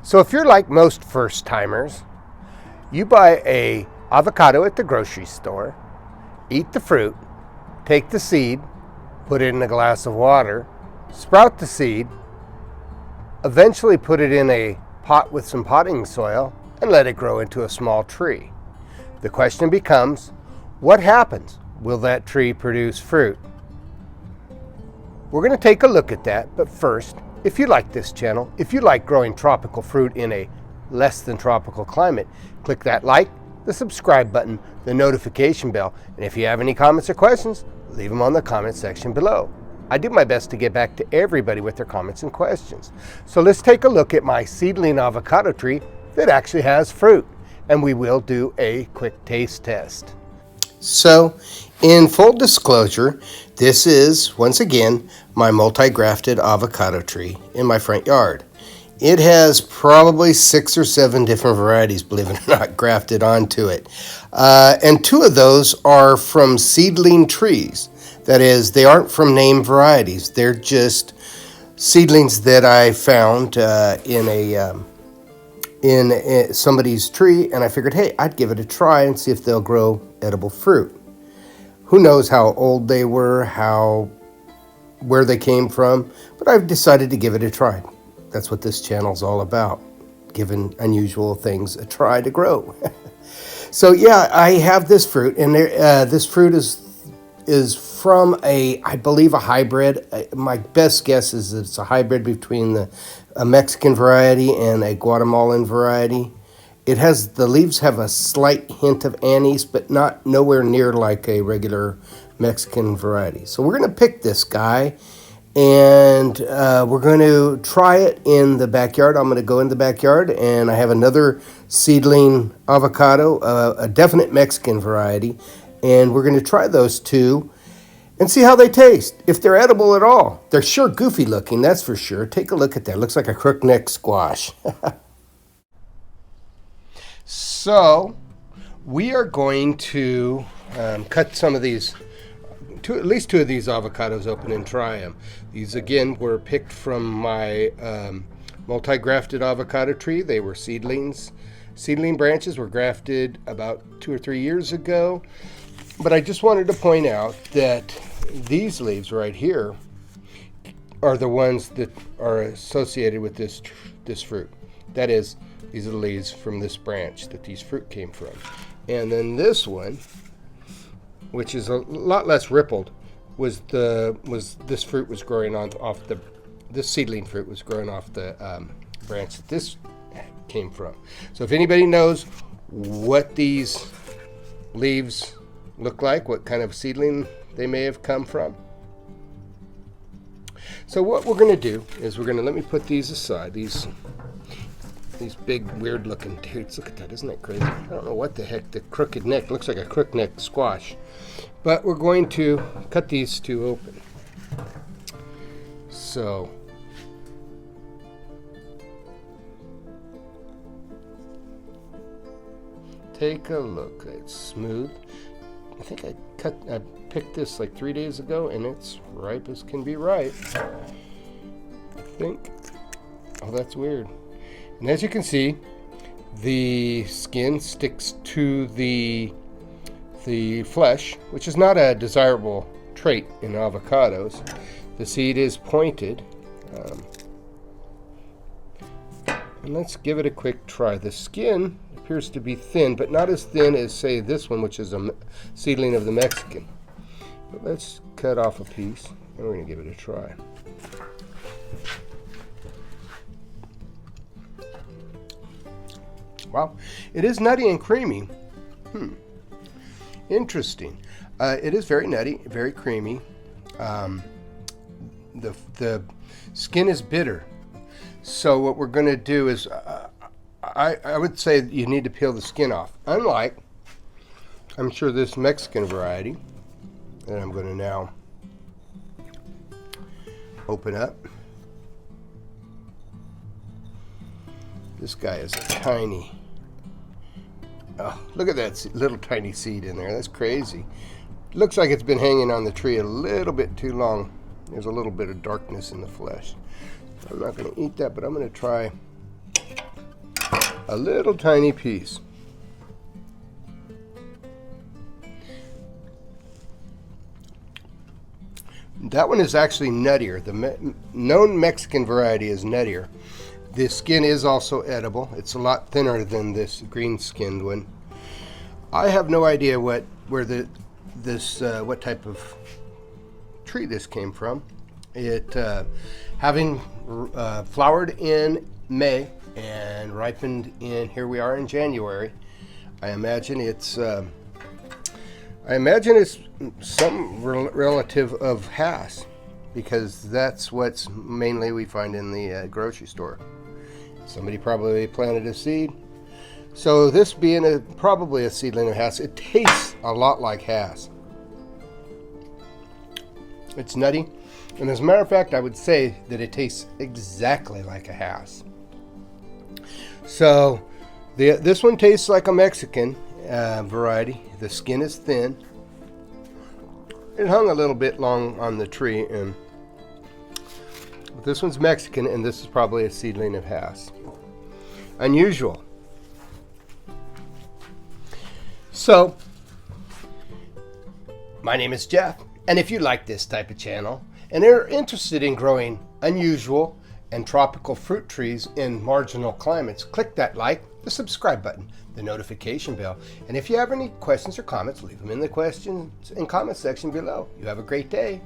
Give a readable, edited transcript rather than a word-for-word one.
So if you're like most first-timers, you buy a avocado at the grocery store, eat the fruit, take the seed, put it in a glass of water, sprout the seed, eventually put it in a pot with some potting soil, and let it grow into a small tree. The question becomes, what happens? Will that tree produce fruit? We're going to take a look at that, but first, if you like this channel, if you like growing tropical fruit in a less than tropical climate, click that like, the subscribe button, the notification bell, and if you have any comments or questions, leave them on the comment section below. I do my best to get back to everybody with their comments and questions. So let's take a look at my seedling avocado tree that actually has fruit, and we will do a quick taste test. So, in full disclosure, this is, once again, my multi-grafted avocado tree in my front yard. It has probably 6 or 7 different varieties, believe it or not, grafted onto it. And 2 of those are from seedling trees. That is, they aren't from name varieties. They're just seedlings that I found in somebody's tree, and I figured, hey, I'd give it a try and see if they'll grow edible fruit. Who knows how old they were, where they came from, but I've decided to give it a try. That's what this channel's all about, giving unusual things a try to grow. So yeah, I have this fruit, and this fruit is from I believe a hybrid. My best guess is it's a hybrid between a Mexican variety and a Guatemalan variety. The leaves have a slight hint of anise, but nowhere near like a regular Mexican variety. So we're going to pick this guy, and we're going to try it in the backyard. I'm going to go in the backyard, and I have another seedling avocado, a definite Mexican variety, and we're going to try those 2 and see how they taste, if they're edible at all. They're sure goofy looking, that's for sure. Take a look at that. It looks like a crookneck squash. So, we are going to cut some of these, at least 2 of these avocados open and try them. These, again, were picked from my multi-grafted avocado tree. They were seedlings. Seedling branches were grafted about 2 or 3 years ago. But I just wanted to point out that these leaves right here are the ones that are associated with this fruit. That is, these are the leaves from this branch that these fruit came from. And then this one, which is a lot less rippled, this fruit was growing this seedling fruit was growing off the branch that this came from. So if anybody knows what these leaves look like, what kind of seedling they may have come from. So what we're going to do is let me put these aside, these big weird looking dudes. Look at that, isn't that crazy? I don't know what the heck, the crooked neck looks like a crookneck squash. But we're going to cut these 2 open. So take a look. It's smooth. I think I picked this like 3 days ago, and it's ripe as can be ripe. I think. Oh, that's weird. And as you can see, the skin sticks to the flesh, which is not a desirable trait in avocados. The seed is pointed. And let's give it a quick try. The skin appears to be thin, but not as thin as, say, this one, which is a seedling of the Mexican. But let's cut off a piece, and we're going to give it a try. Wow, it is nutty and creamy. Interesting. It is very nutty, very creamy. The skin is bitter. So what we're going to do is, I would say you need to peel the skin off. Unlike, I'm sure, this Mexican variety that I'm going to now open up. This guy is a tiny, oh, look at that little tiny seed in there. That's crazy. Looks like it's been hanging on the tree a little bit too long. There's a little bit of darkness in the flesh. I'm not going to eat that, but I'm going to try A little tiny piece. That one is actually nuttier. The known Mexican variety is nuttier. The skin is also edible. It's a lot thinner than this green-skinned one. I have no idea what type of tree this came from. It having flowered in May and ripened in, here we are in January. I imagine it's some relative of Hass, because that's what's mainly we find in the grocery store. Somebody probably planted a seed. So this being probably a seedling of Hass, it tastes a lot like Hass. It's nutty, and as a matter of fact, I would say that it tastes exactly like a Hass. So this one tastes like a Mexican variety. The skin is thin. It hung a little bit long on the tree, and this one's Mexican, and this is probably a seedling of Hass. Unusual. So, my name is Jeff, and if you like this type of channel and are interested in growing unusual and tropical fruit trees in marginal climates, click that like, the subscribe button, the notification bell, and if you have any questions or comments, leave them in the questions and comments section below. You have a great day.